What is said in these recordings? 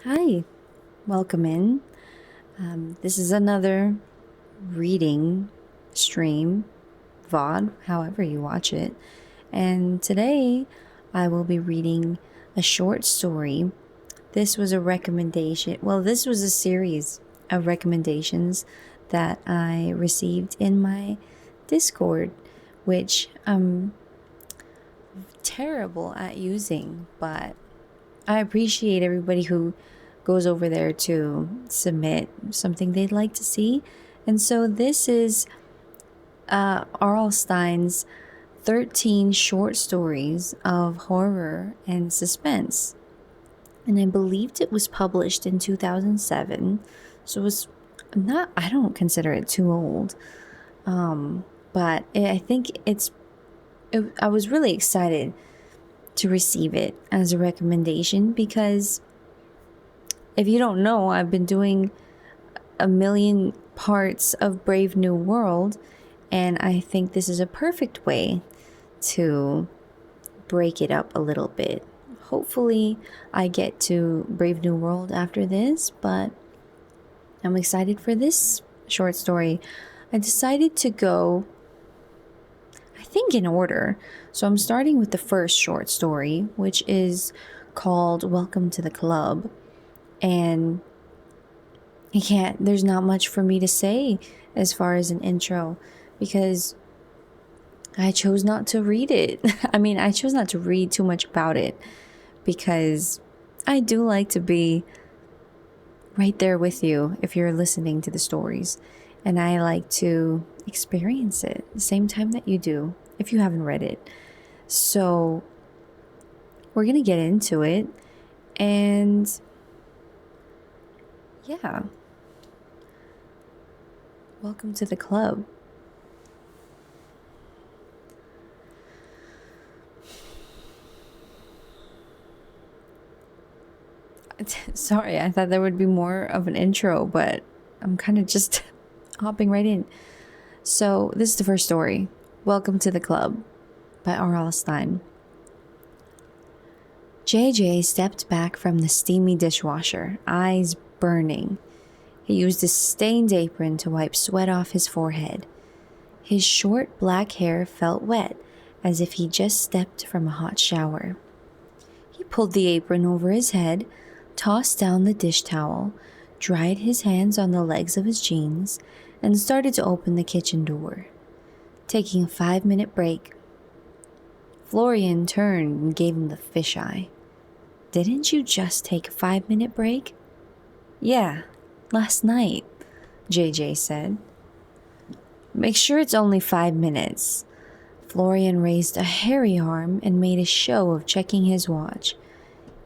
Hi, welcome in. This is another reading stream, VOD, however you watch it. And today I will be reading a short story. This was a recommendation. Well, this was a series of recommendations that I received in my Discord, which I'm terrible at using, but I appreciate everybody who goes over there to submit something they'd like to see. And so this is R.L. Stine's 13 short stories of horror and suspense. And I believed it was published in 2007. So it's not, I don't consider it too old. But I think I was really excited to receive it as a recommendation because if you don't know, I've been doing a million parts of Brave New World, and I think this is a perfect way to break it up a little bit. Hopefully, I get to Brave New World after this, but I'm excited for this short story. I decided to go, I think, in order. So I'm starting with the first short story, which is called Welcome to the Club. And there's not much for me to say as far as an intro because I chose not to read it. I chose not to read too much about it because I do like to be right there with you if you're listening to the stories. And I like to experience it the same time that you do if you haven't read it. So we're going to get into it. And yeah. Welcome to the club. Sorry, I thought there would be more of an intro, but I'm kind of just hopping right in. So, this is the first story. Welcome to the Club by R.L. Stine. JJ stepped back from the steamy dishwasher, eyes burning. He used his stained apron to wipe sweat off his forehead. His short black hair felt wet, as if he just stepped from a hot shower. He pulled the apron over his head, tossed down the dish towel, dried his hands on the legs of his jeans, and started to open the kitchen door. Taking a 5-minute break, Florian turned and gave him the fisheye. "Didn't you just take a 5-minute break?" "Yeah, last night," JJ said. "Make sure it's only 5 minutes." Florian raised a hairy arm and made a show of checking his watch.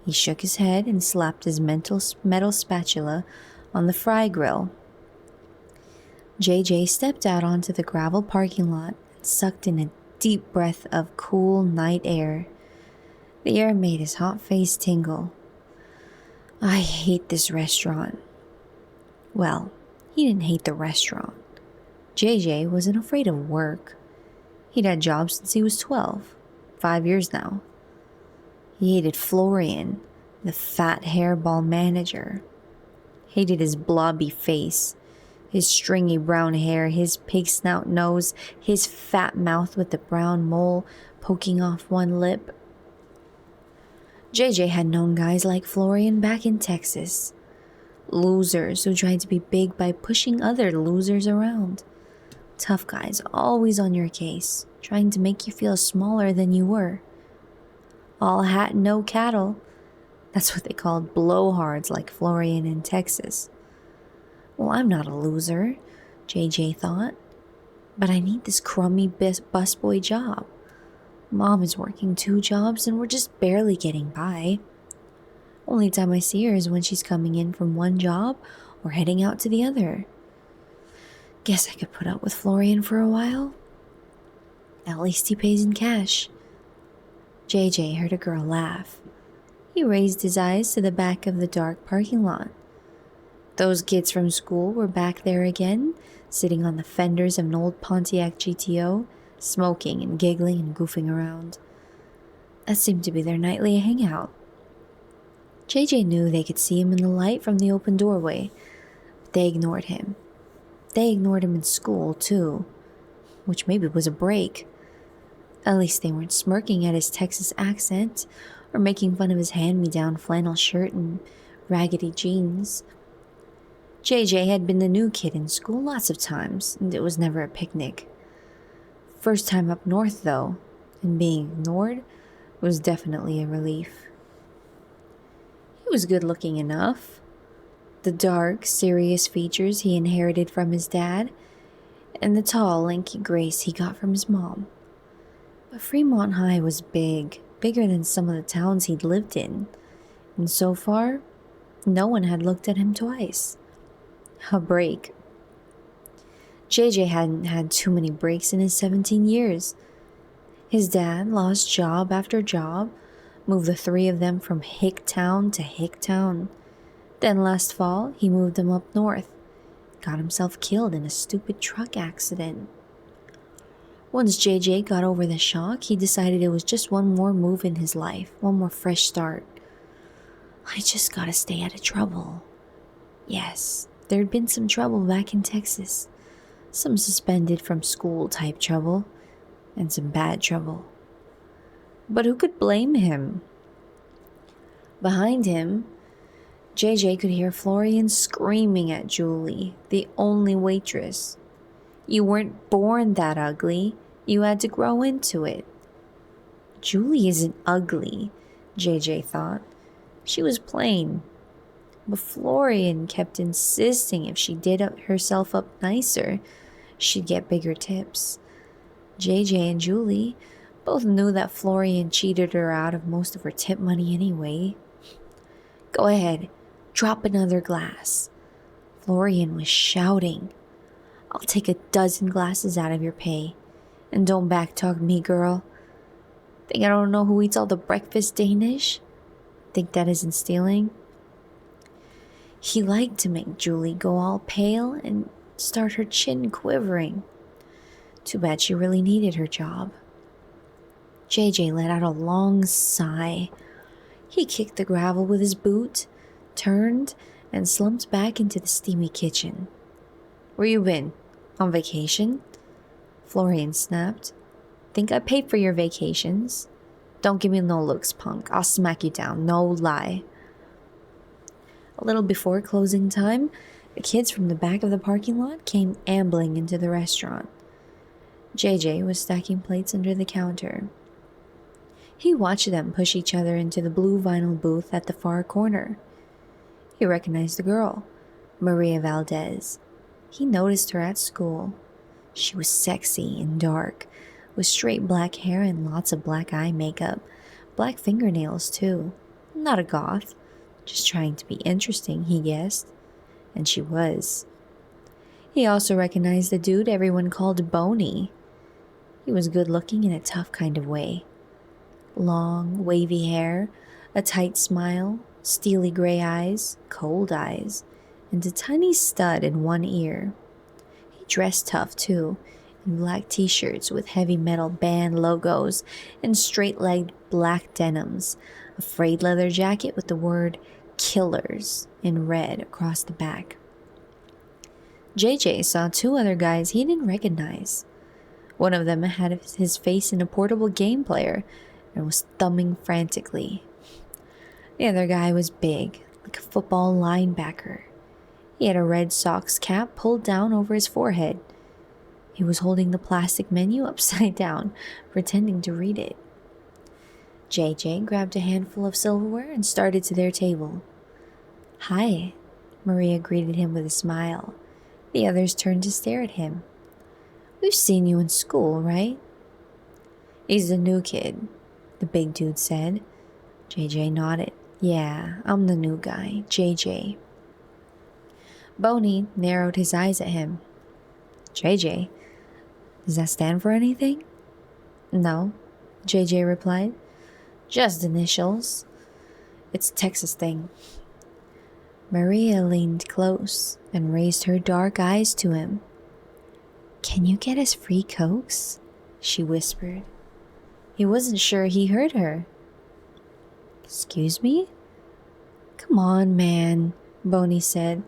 He shook his head and slapped his metal spatula on the fry grill. JJ stepped out onto the gravel parking lot and sucked in a deep breath of cool night air. The air made his hot face tingle. "I hate this restaurant." Well, he didn't hate the restaurant. JJ wasn't afraid of work. He'd had jobs since he was 12, 5 years now. He hated Florian, the fat hairball manager. Hated his blobby face, his stringy brown hair, his pig snout nose, his fat mouth with the brown mole poking off one lip. JJ had known guys like Florian back in Texas. Losers who tried to be big by pushing other losers around. Tough guys always on your case, trying to make you feel smaller than you were. All hat, no cattle. That's what they called blowhards like Florian in Texas. Well, I'm not a loser, JJ thought. But I need this crummy busboy job. Mom is working 2 jobs and we're just barely getting by. Only time I see her is when she's coming in from one job or heading out to the other. Guess I could put up with Florian for a while. At least he pays in cash. JJ heard a girl laugh. He raised his eyes to the back of the dark parking lot. Those kids from school were back there again, sitting on the fenders of an old Pontiac GTO, smoking and giggling and goofing around. That seemed to be their nightly hangout. JJ knew they could see him in the light from the open doorway, but they ignored him. They ignored him in school, too, which maybe was a break. At least they weren't smirking at his Texas accent or making fun of his hand-me-down flannel shirt and raggedy jeans. JJ had been the new kid in school lots of times, and it was never a picnic. First time up north, though, and being ignored was definitely a relief. He was good-looking enough. The dark, serious features he inherited from his dad, and the tall, lanky grace he got from his mom. But Fremont High was big, bigger than some of the towns he'd lived in, and so far, no one had looked at him twice. A break. JJ hadn't had too many breaks in his 17 years. His dad lost job after job, moved the three of them from hick town to hick town. Then last fall, he moved them up north, got himself killed in a stupid truck accident. Once JJ got over the shock, he decided it was just one more move in his life, one more fresh start. I just gotta stay out of trouble. Yes, there'd been some trouble back in Texas. Some suspended from school type trouble, and some bad trouble. But who could blame him? Behind him, JJ could hear Florian screaming at Julie, the only waitress. You weren't born that ugly. You had to grow into it. Julie isn't ugly, JJ thought. She was plain. But Florian kept insisting if she did herself up nicer, she'd get bigger tips. JJ and Julie both knew that Florian cheated her out of most of her tip money anyway. Go ahead, drop another glass. Florian was shouting. I'll take 12 glasses out of your pay. And don't backtalk me, girl. Think I don't know who eats all the breakfast Danish? Think that isn't stealing? He liked to make Julie go all pale and start her chin quivering. Too bad she really needed her job. JJ let out a long sigh. He kicked the gravel with his boot, turned, and slumped back into the steamy kitchen. Where you been? On vacation? Florian snapped. Think I paid for your vacations? Don't give me no looks, punk. I'll smack you down. No lie. A little before closing time, the kids from the back of the parking lot came ambling into the restaurant. JJ was stacking plates under the counter. He watched them push each other into the blue vinyl booth at the far corner. He recognized the girl, Maria Valdez. He noticed her at school. She was sexy and dark, with straight black hair and lots of black eye makeup, black fingernails too. Not a goth, just trying to be interesting, he guessed. And she was. He also recognized the dude everyone called Boney. He was good looking in a tough kind of way. Long, wavy hair, a tight smile, steely gray eyes, cold eyes, and a tiny stud in one ear. He dressed tough too, in black t-shirts with heavy metal band logos and straight-legged black denims, a frayed leather jacket with the word Killers in red across the back. JJ saw two other guys he didn't recognize. One of them had his face in a portable game player and was thumbing frantically. The other guy was big, like a football linebacker. He had a Red Sox cap pulled down over his forehead. He was holding the plastic menu upside down, pretending to read it. JJ grabbed a handful of silverware and started to their table. Hi, Maria greeted him with a smile. The others turned to stare at him. We've seen you in school, right? He's the new kid, the big dude said. JJ nodded. Yeah, I'm the new guy, JJ. Boney narrowed his eyes at him. JJ? Does that stand for anything? No, JJ replied. Just initials. It's a Texas thing. Maria leaned close and raised her dark eyes to him. Can you get us free Cokes? She whispered. He wasn't sure he heard her. Excuse me? Come on, man, Boney said.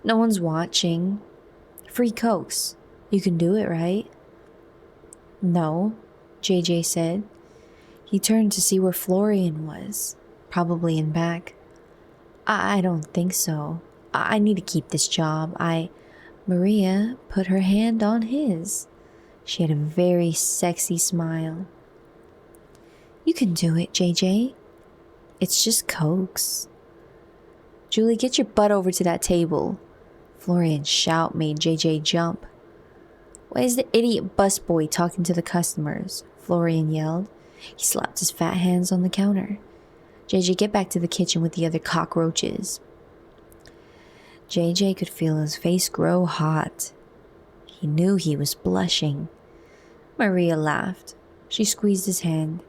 No one's watching. Free Cokes. You can do it, right? No, JJ said. He turned to see where Florian was, probably in back. I don't think so. I need to keep this job. Maria put her hand on his. She had a very sexy smile. You can do it, JJ. It's just Cokes. Julie, get your butt over to that table. Florian's shout made JJ jump. Why is the idiot busboy talking to the customers? Florian yelled. He slapped his fat hands on the counter. JJ, get back to the kitchen with the other cockroaches. JJ could feel his face grow hot. He knew he was blushing. Maria laughed. She squeezed his hand.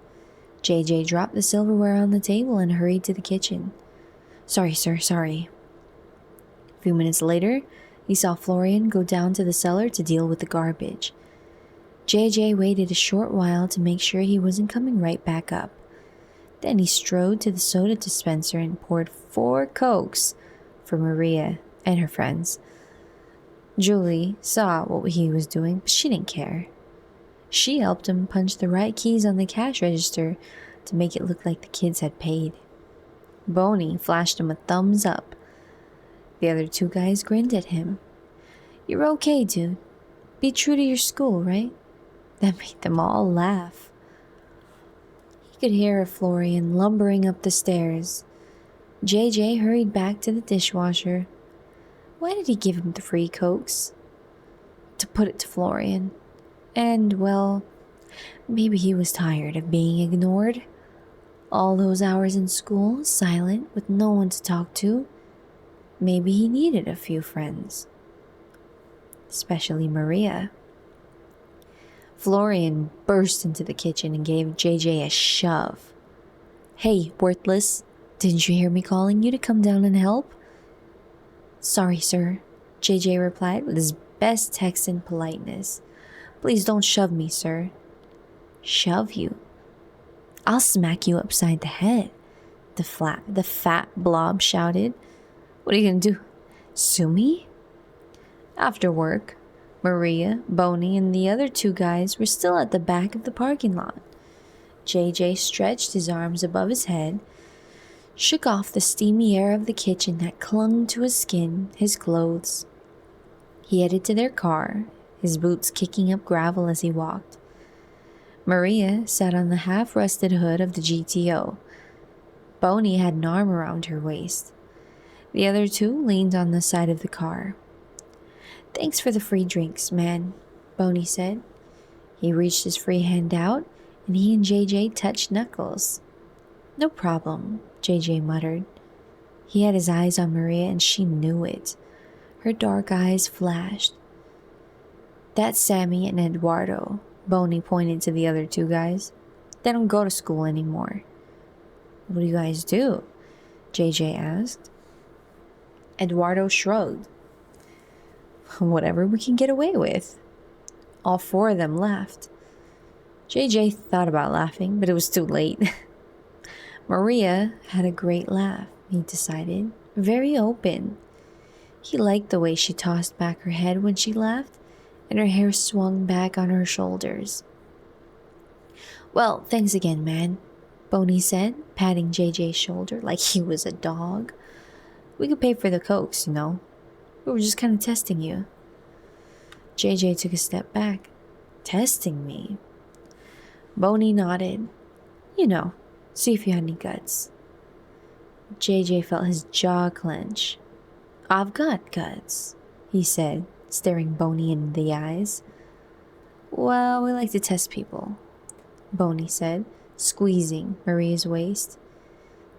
JJ dropped the silverware on the table and hurried to the kitchen. Sorry, sir, sorry. A few minutes later, he saw Florian go down to the cellar to deal with the garbage. JJ waited a short while to make sure he wasn't coming right back up. Then he strode to the soda dispenser and poured 4 Cokes for Maria and her friends. Julie saw what he was doing, but she didn't care. She helped him punch the right keys on the cash register to make it look like the kids had paid. Boney flashed him a thumbs up. The other 2 guys grinned at him. You're okay, dude. Be true to your school, right? That made them all laugh. He could hear Florian lumbering up the stairs. JJ hurried back to the dishwasher. Why did he give him the free Cokes? To put it to Florian. And, well, maybe he was tired of being ignored. All those hours in school, silent, with no one to talk to. Maybe he needed a few friends. Especially Maria. Florian burst into the kitchen and gave JJ a shove. Hey, worthless, didn't you hear me calling you to come down and help? Sorry, sir, JJ replied with his best Texan politeness. Please don't shove me, sir. Shove you? I'll smack you upside the head, the fat blob shouted. What are you gonna do? Sue me? After work, Maria, Boney, and the other 2 guys were still at the back of the parking lot. JJ stretched his arms above his head, shook off the steamy air of the kitchen that clung to his skin, his clothes. He headed to their car, his boots kicking up gravel as he walked. Maria sat on the half-rusted hood of the GTO. Boney had an arm around her waist. The other 2 leaned on the side of the car. Thanks for the free drinks, man, Boney said. He reached his free hand out, and he and JJ touched knuckles. No problem, JJ muttered. He had his eyes on Maria, and she knew it. Her dark eyes flashed. That's Sammy and Eduardo, Boney pointed to the other 2 guys. They don't go to school anymore. What do you guys do? JJ asked. Eduardo shrugged. Whatever we can get away with. All 4 of them laughed. JJ thought about laughing, but it was too late. Maria had a great laugh, he decided. Very open. He liked the way she tossed back her head when she laughed, and her hair swung back on her shoulders. Well, thanks again, man, Boney said, patting JJ's shoulder like he was a dog. We could pay for the Cokes, you know. We were just kind of testing you. JJ took a step back. Testing me? Boney nodded. You know, see if you had any guts. JJ felt his jaw clench. I've got guts, he said, staring Boney in the eyes. Well, we like to test people, Boney said, squeezing Maria's waist.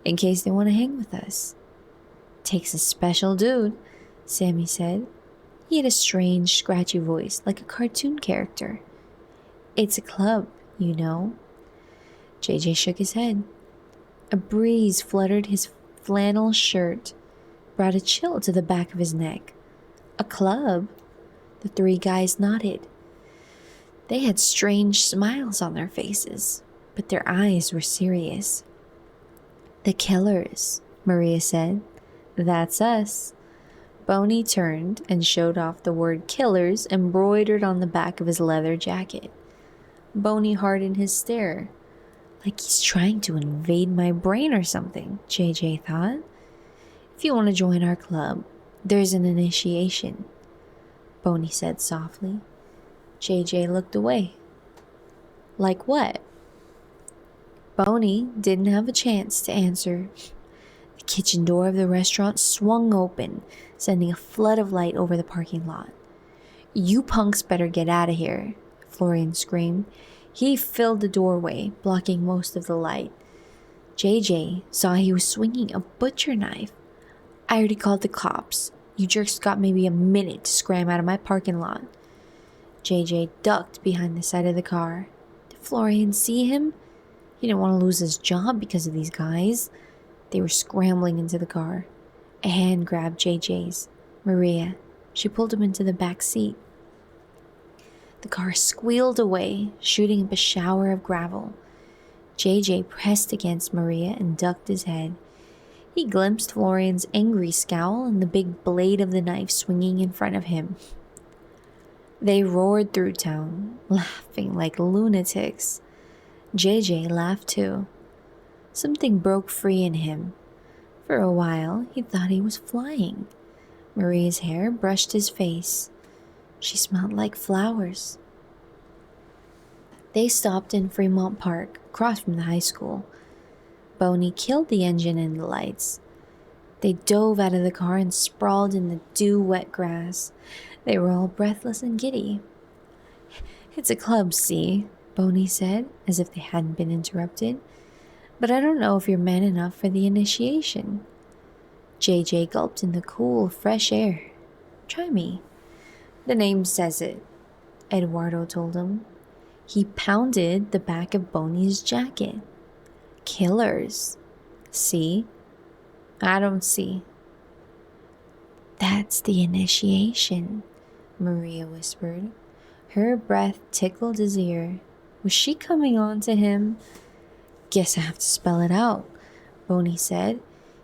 In case they want to hang with us. Takes a special dude, Sammy said. He had a strange, scratchy voice, like a cartoon character. It's a club, you know. JJ shook his head. A breeze fluttered his flannel shirt, brought a chill to the back of his neck. A club? The 3 guys nodded. They had strange smiles on their faces, but their eyes were serious. The Killers, Maria said. That's us. Boney turned and showed off the word killers embroidered on the back of his leather jacket. Boney hardened his stare. Like he's trying to invade my brain or something, JJ thought. If you want to join our club, there's an initiation, Boney said softly. JJ looked away. Like what? Boney didn't have a chance to answer. The kitchen door of the restaurant swung open, sending a flood of light over the parking lot. You punks better get out of here, Florian screamed. He filled the doorway, blocking most of the light. JJ saw he was swinging a butcher knife. I already called the cops. You jerks got maybe a minute to scram out of my parking lot. JJ ducked behind the side of the car. Did Florian see him? He didn't want to lose his job because of these guys. They were scrambling into the car. A hand grabbed JJ's. Maria. She pulled him into the back seat. The car squealed away, shooting up a shower of gravel. JJ pressed against Maria and ducked his head. He glimpsed Florian's angry scowl and the big blade of the knife swinging in front of him. They roared through town, laughing like lunatics. JJ laughed too. Something broke free in him. For a while, he thought he was flying. Maria's hair brushed his face. She smelled like flowers. They stopped in Fremont Park, across from the high school. Boney killed the engine and the lights. They dove out of the car and sprawled in the dew-wet grass. They were all breathless and giddy. It's a club, see, Boney said, as if they hadn't been interrupted. But I don't know if you're man enough for the initiation. JJ gulped in the cool, fresh air. Try me. The name says it, Eduardo told him. He pounded the back of Boney's jacket. Killers. See? I don't see. That's the initiation, Maria whispered. Her breath tickled his ear. Was she coming on to him? Guess I have to spell it out, Boney said.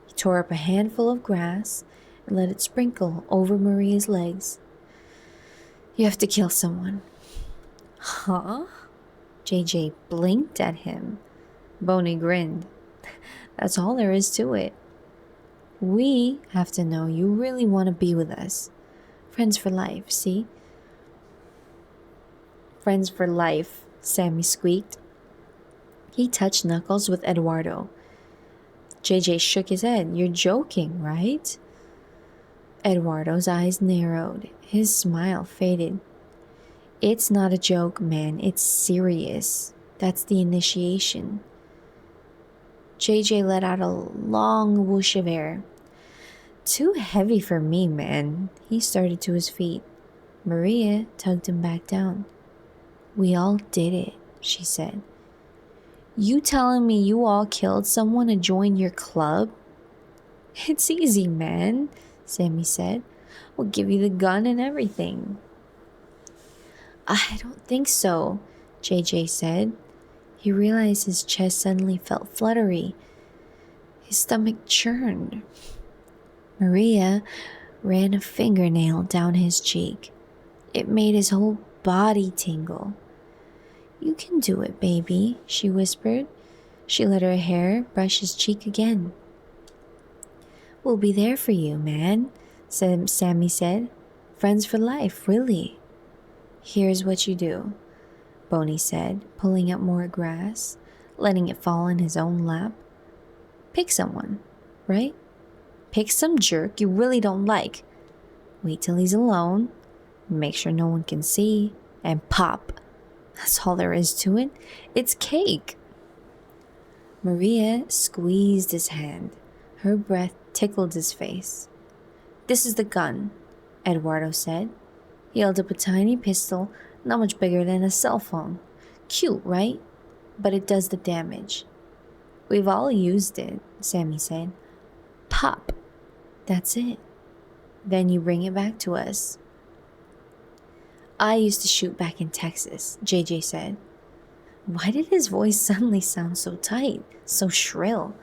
He tore up a handful of grass and let it sprinkle over Maria's legs. You have to kill someone. Huh? JJ blinked at him. Boney grinned. That's all there is to it. We have to know you really want to be with us. Friends for life, see? Friends for life, Sammy squeaked. He touched knuckles with Eduardo. JJ shook his head. You're joking, right? Eduardo's eyes narrowed. His smile faded. It's not a joke, man. It's serious. That's the initiation. JJ let out a long whoosh of air. Too heavy for me, man. He started to his feet. Maria tugged him back down. We all did it, she said. You telling me you all killed someone to join your club? It's easy, man, Sammy said. We'll give you the gun and everything. I don't think so, JJ said. He realized his chest suddenly felt fluttery. His stomach churned. Maria ran a fingernail down his cheek. It made his whole body tingle. You can do it, baby, she whispered. She let her hair brush his cheek again. We'll be there for you, man, Sammy said. Friends for life, really. Here's what you do, Boney said, pulling up more grass, letting it fall in his own lap. Pick someone, right? Pick some jerk you really don't like. Wait till he's alone. Make sure no one can see. And pop. That's all there is to it. It's cake. Maria squeezed his hand. Her breath tickled his face. This is the gun, Eduardo said. He held up a tiny pistol, not much bigger than a cell phone. Cute, right? But it does the damage. We've all used it, Sammy said. Pop. That's it. Then you bring it back to us. I used to shoot back in Texas, JJ said. Why did his voice suddenly sound so tight, so shrill?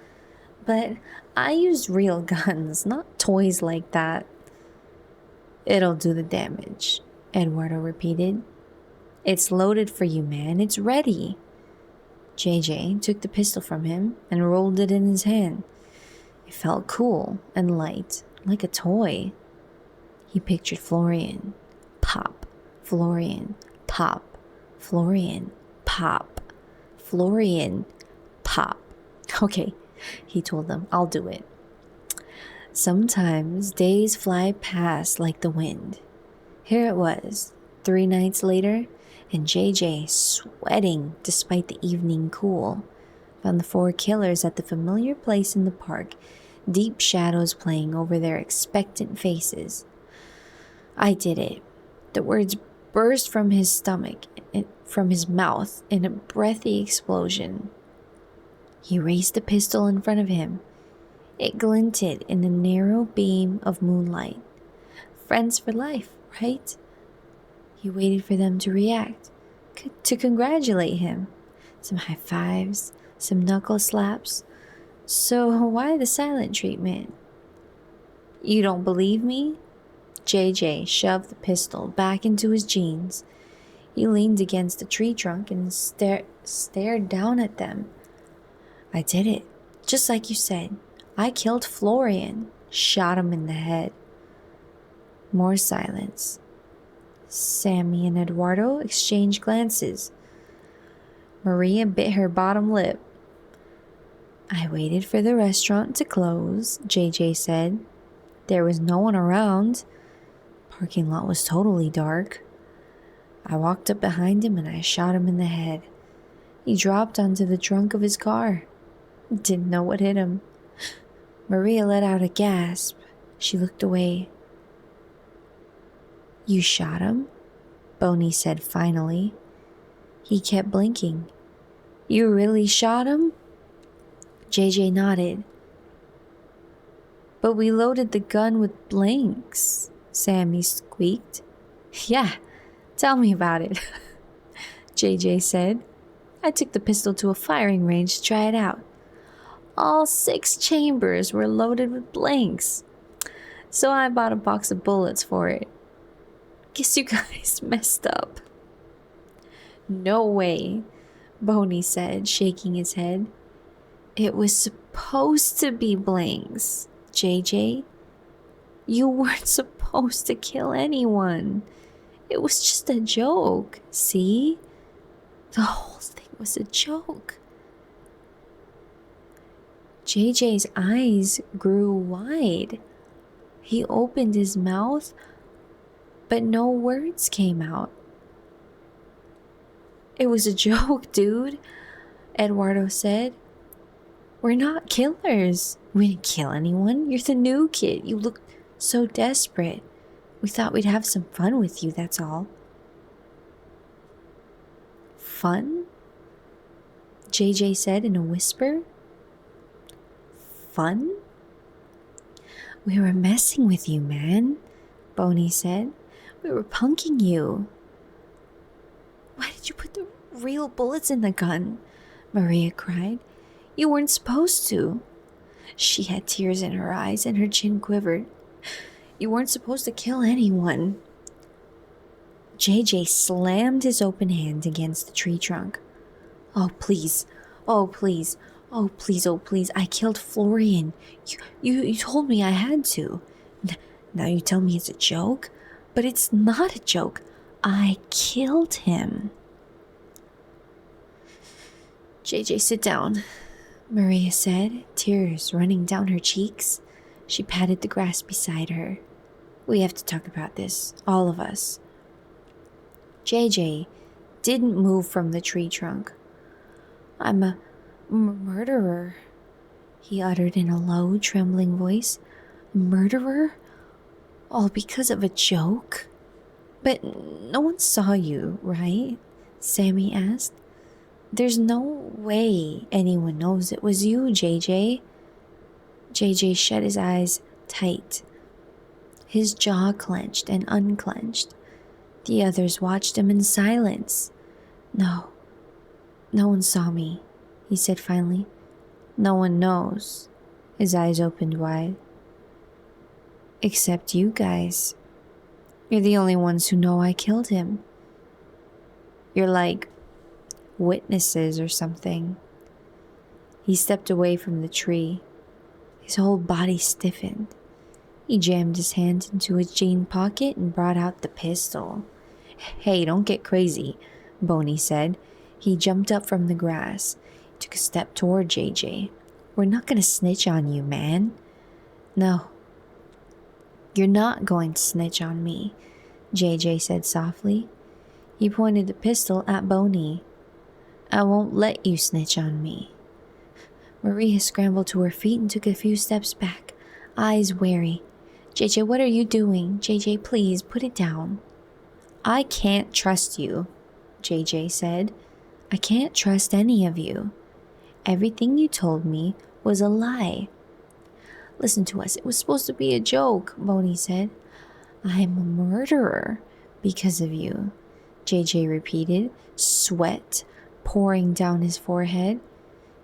But I used real guns, not toys like that. It'll do the damage, Eduardo repeated. It's loaded for you, man. It's ready. JJ took the pistol from him and rolled it in his hand. It felt cool and light, like a toy. He pictured Florian. Pop. Florian. Pop. Florian. Pop. Florian. Pop. Okay, he told them. I'll do it. Sometimes days fly past like the wind. Here it was, 3 nights later, and JJ, sweating despite the evening cool, found the 4 killers at the familiar place in the park, deep shadows playing over their expectant faces. I did it. The words burst from his stomach, from his mouth, in a breathy explosion. He raised the pistol in front of him. It glinted in the narrow beam of moonlight. Friends for life, right? He waited for them to react, to congratulate him. Some high fives, some knuckle slaps. So why the silent treatment? You don't believe me? JJ shoved the pistol back into his jeans. He leaned against a tree trunk and stared down at them. I did it, just like you said. I killed Florian, shot him in the head. More silence. Sammy and Eduardo exchanged glances. Maria bit her bottom lip. I waited for the restaurant to close, JJ said. There was no one around. Parking lot was totally dark. I walked up behind him and I shot him in the head. He dropped onto the trunk of his car. Didn't know what hit him. Maria let out a gasp. She looked away. You shot him? Boney said finally. He kept blinking. You really shot him? JJ nodded. But we loaded the gun with blanks, Sammy squeaked. Yeah, tell me about it, JJ said. I took the pistol to a firing range to try it out. All 6 chambers were loaded with blanks. So I bought a box of bullets for it. Guess you guys messed up. No way, Boney said, shaking his head. It was supposed to be blanks, JJ. You weren't supposed to kill anyone. It was just a joke, see? The whole thing was a joke. JJ's eyes grew wide. He opened his mouth, but no words came out. It was a joke, dude, Eduardo said. We're not killers. We didn't kill anyone. You're the new kid. You look so desperate. We thought we'd have some fun with you, that's all. Fun? JJ said in a whisper. Fun? We were messing with you, man, Boney said. We were punking you. Why did you put the real bullets in the gun? Maria cried. You weren't supposed to. She had tears in her eyes and her chin quivered. You weren't supposed to kill anyone. JJ slammed his open hand against the tree trunk. Oh, please. Oh, please. Oh, please, oh, please. I killed Florian. You told me I had to. Now you tell me it's a joke? But it's not a joke. I killed him. JJ, sit down, Maria said, tears running down her cheeks. She patted the grass beside her. We have to talk about this, all of us. JJ didn't move from the tree trunk. I'm a murderer, he uttered in a low, trembling voice. Murderer? All because of a joke? But no one saw you, right? Sammy asked. There's no way anyone knows it was you, JJ. JJ shut his eyes tight. His jaw clenched and unclenched. The others watched him in silence. No one saw me, he said finally. No one knows. His eyes opened wide. Except you guys. You're the only ones who know I killed him. You're like witnesses or something. He stepped away from the tree. His whole body stiffened. He jammed his hand into his jean pocket and brought out the pistol. Hey, don't get crazy, Boney said. He jumped up from the grass, took a step toward JJ. We're not gonna snitch on you, man. No. You're not going to snitch on me, JJ said softly. He pointed the pistol at Boney. I won't let you snitch on me. Maria scrambled to her feet and took a few steps back, eyes wary. JJ, what are you doing? JJ, please, put it down. I can't trust you, JJ said. I can't trust any of you. Everything you told me was a lie. Listen to us, it was supposed to be a joke, Boney said. I'm a murderer because of you, JJ repeated, sweat pouring down his forehead.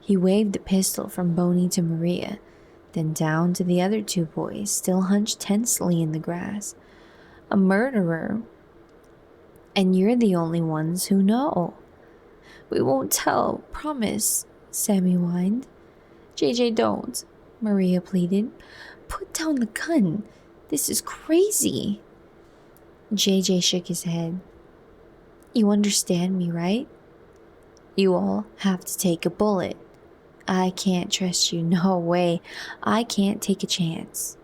He waved the pistol from Boney to Maria, then down to the other two boys, still hunched tensely in the grass. A murderer. And you're the only ones who know. We won't tell, promise, Sammy whined. JJ, don't, Maria pleaded. Put down the gun. This is crazy. JJ shook his head. You understand me, right? You all have to take a bullet. I can't trust you, no way. I can't take a chance.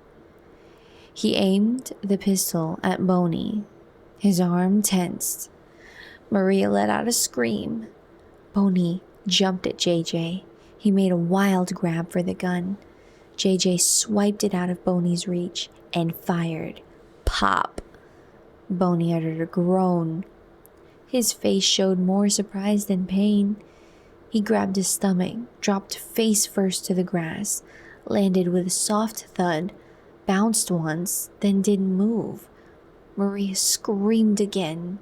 He aimed the pistol at Boney. His arm tensed. Maria let out a scream. Boney jumped at JJ. He made a wild grab for the gun. JJ swiped it out of Boney's reach and fired. Pop! Boney uttered a groan. His face showed more surprise than pain. He grabbed his stomach, dropped face first to the grass, landed with a soft thud, bounced once, then didn't move. Maria screamed again.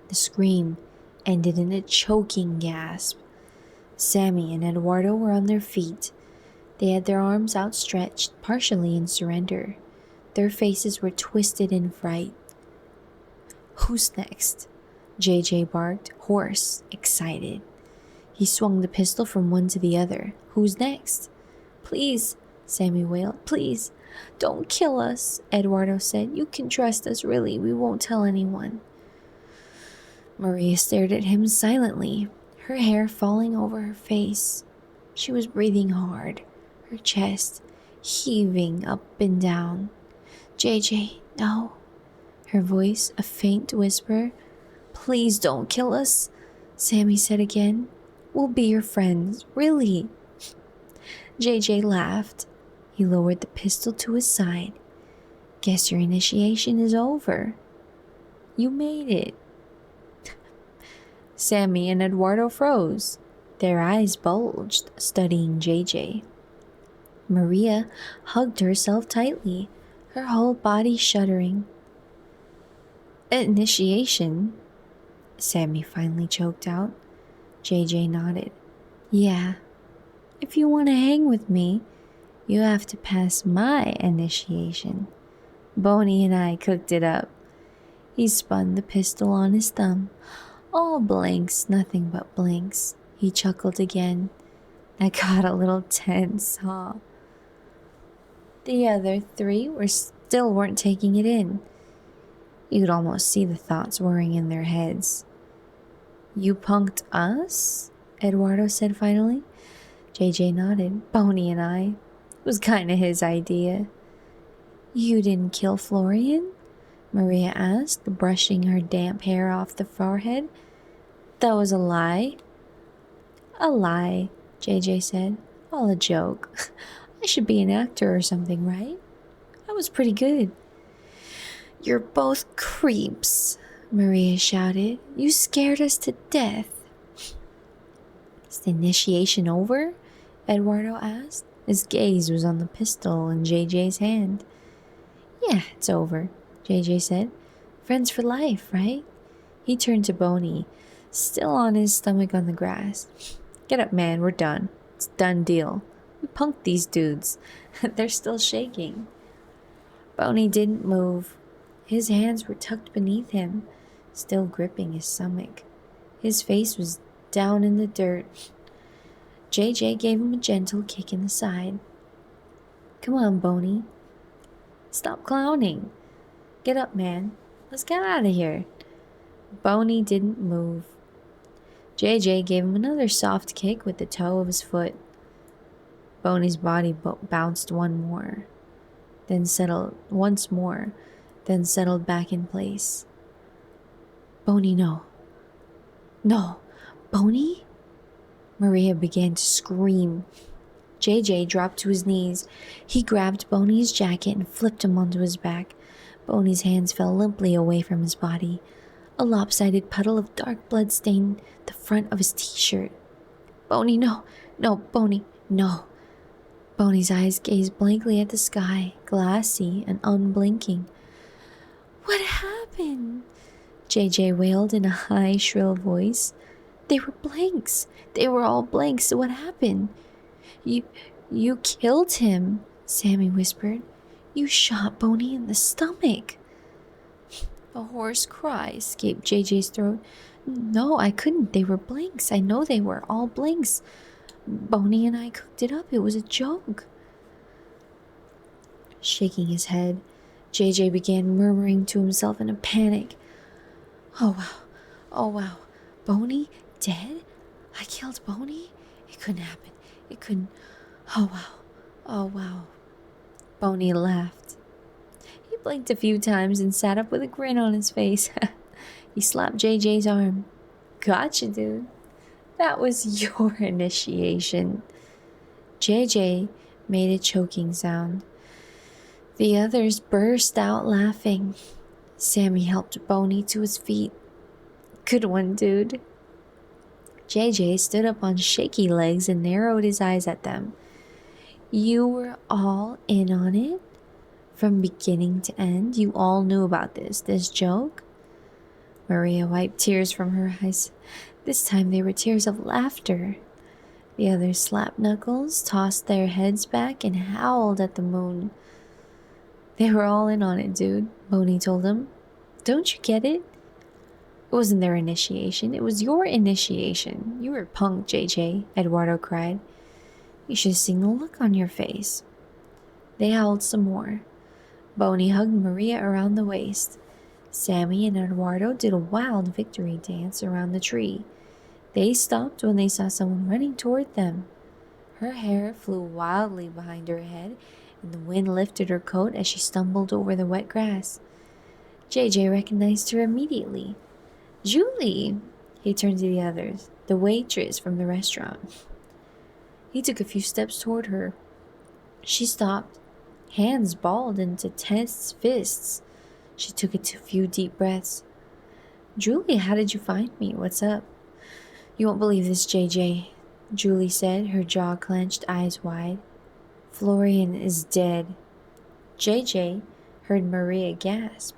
The scream ended in a choking gasp. Sammy and Eduardo were on their feet. They had their arms outstretched, partially in surrender. Their faces were twisted in fright. Who's next? JJ barked, hoarse, excited. He swung the pistol from one to the other. Who's next? Please, Sammy wailed. Please, don't kill us, Eduardo said. You can trust us, really. We won't tell anyone. Maria stared at him silently, her hair falling over her face. She was breathing hard, her chest heaving up and down. JJ, no. Her voice a faint whisper. Please don't kill us, Sammy said again. We'll be your friends, really. JJ laughed. He lowered the pistol to his side. Guess your initiation is over. You made it. Sammy and Eduardo froze. Their eyes bulged, studying JJ. Maria hugged herself tightly, her whole body shuddering. Initiation? Sammy finally choked out. JJ nodded. Yeah. If you want to hang with me, you have to pass my initiation. Boney and I cooked it up. He spun the pistol on his thumb. All blanks, nothing but blanks. He chuckled again. I got a little tense, huh? The other three still weren't taking it in. You could almost see the thoughts whirring in their heads. You punked us? Eduardo said finally. JJ nodded. Boney and I. It was kind of his idea. You didn't kill Florian? Maria asked, brushing her damp hair off the forehead. That was a lie. A lie, JJ said. All a joke. I should be an actor or something, right? I was pretty good. You're both creeps, Maria shouted. You scared us to death. Is the initiation over? Eduardo asked. His gaze was on the pistol in JJ's hand. Yeah, it's over, JJ said. Friends for life, right? He turned to Boney, still on his stomach on the grass. Get up, man, we're done. It's a done deal. We punked these dudes. They're still shaking. Boney didn't move. His hands were tucked beneath him, still gripping his stomach. His face was down in the dirt. JJ gave him a gentle kick in the side. Come on, Boney. Stop clowning. Get up, man. Let's get out of here. Boney didn't move. JJ gave him another soft kick with the toe of his foot. Boney's body bounced once more, then settled back in place. Boney, no. No. Boney? Maria began to scream. JJ dropped to his knees. He grabbed Boney's jacket and flipped him onto his back. Boney's hands fell limply away from his body. A lopsided puddle of dark blood stained the front of his t-shirt. Boney, no. No, Boney, no. Boney's eyes gazed blankly at the sky, glassy and unblinking. What happened? JJ wailed in a high, shrill voice. They were blanks. They were all blanks. What happened? You killed him, Sammy whispered. You shot Boney in the stomach. A hoarse cry escaped JJ's throat. No, I couldn't. They were blanks. I know they were all blanks. Boney and I cooked it up. It was a joke. Shaking his head, JJ began murmuring to himself in a panic. Oh, wow. Oh, wow. Boney dead? I killed Boney? It couldn't happen. It couldn't. Oh, wow. Oh, wow. Boney laughed. He blinked a few times and sat up with a grin on his face. He slapped JJ's arm. Gotcha, dude. That was your initiation. JJ made a choking sound. The others burst out laughing. Sammy helped Boney to his feet. Good one, dude. JJ stood up on shaky legs and narrowed his eyes at them. You were all in on it? From beginning to end? You all knew about this joke? Maria wiped tears from her eyes. This time they were tears of laughter. The others slapped knuckles, tossed their heads back, and howled at the moon. They were all in on it, dude, Boney told him. Don't you get it? It wasn't their initiation. It was your initiation. You were punked, JJ, Eduardo cried. You should have seen the look on your face. They howled some more. Boney hugged Maria around the waist. Sammy and Eduardo did a wild victory dance around the tree. They stopped when they saw someone running toward them. Her hair flew wildly behind her head, and the wind lifted her coat as she stumbled over the wet grass. JJ recognized her immediately. Julie! He turned to the others, the waitress from the restaurant. He took a few steps toward her. She stopped, hands balled into tense fists. She took a few deep breaths. Julie, how did you find me? What's up? You won't believe this, JJ, Julie said, her jaw clenched, eyes wide. Florian is dead. JJ heard Maria gasp.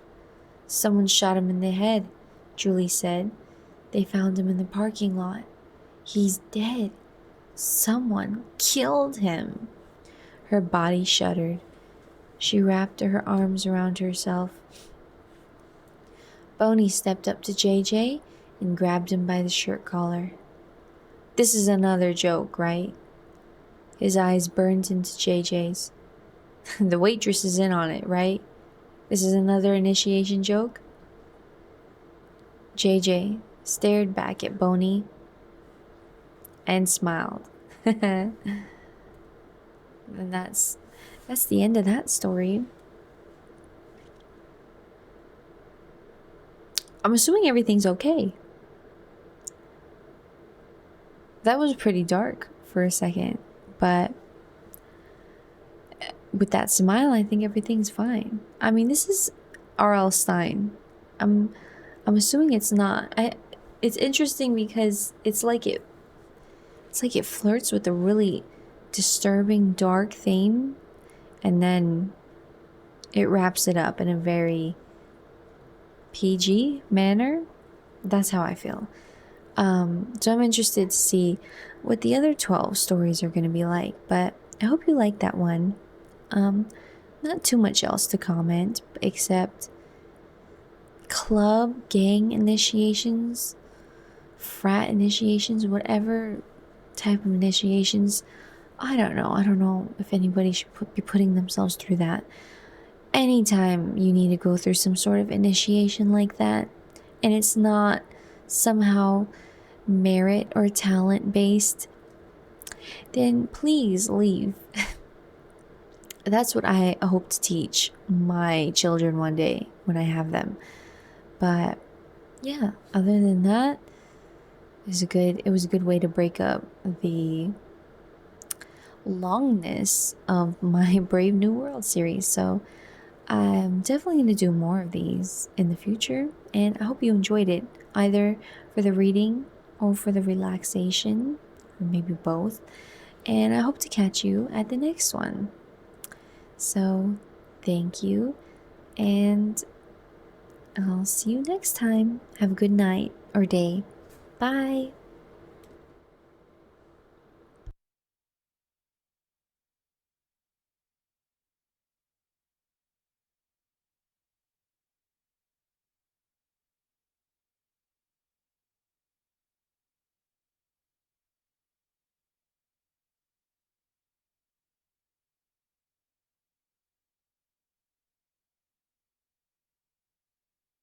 Someone shot him in the head, Julie said. They found him in the parking lot. He's dead. Someone killed him. Her body shuddered. She wrapped her arms around herself. Boney stepped up to JJ and grabbed him by the shirt collar. This is another joke, right? His eyes burned into JJ's. The waitress is in on it, right? This is another initiation joke? JJ stared back at Boney and smiled. And that's the end of that story. I'm assuming everything's okay. That was pretty dark for a second, but with that smile, I think everything's fine. I mean, this is R.L. Stine. I'm assuming it's not. It's interesting because it's like it flirts with a really disturbing, dark theme, and then it wraps it up in a very PG manner. That's how I feel. So I'm interested to see what the other 12 stories are going to be like. But I hope you like that one. Not too much else to comment except club, gang initiations, frat initiations, whatever type of initiations. I don't know. I don't know if anybody should be putting themselves through that. Anytime you need to go through some sort of initiation like that, and it's not somehow merit or talent based, then please leave. That's what I hope to teach my children one day when I have them. But yeah, other than that, it was a good way to break up the longness of my Brave New World series. So I'm definitely going to do more of these in the future, and I hope you enjoyed it, either for the reading or for the relaxation, or maybe both. And I hope to catch you at the next one. So, thank you, and I'll see you next time. Have a good night or day. Bye.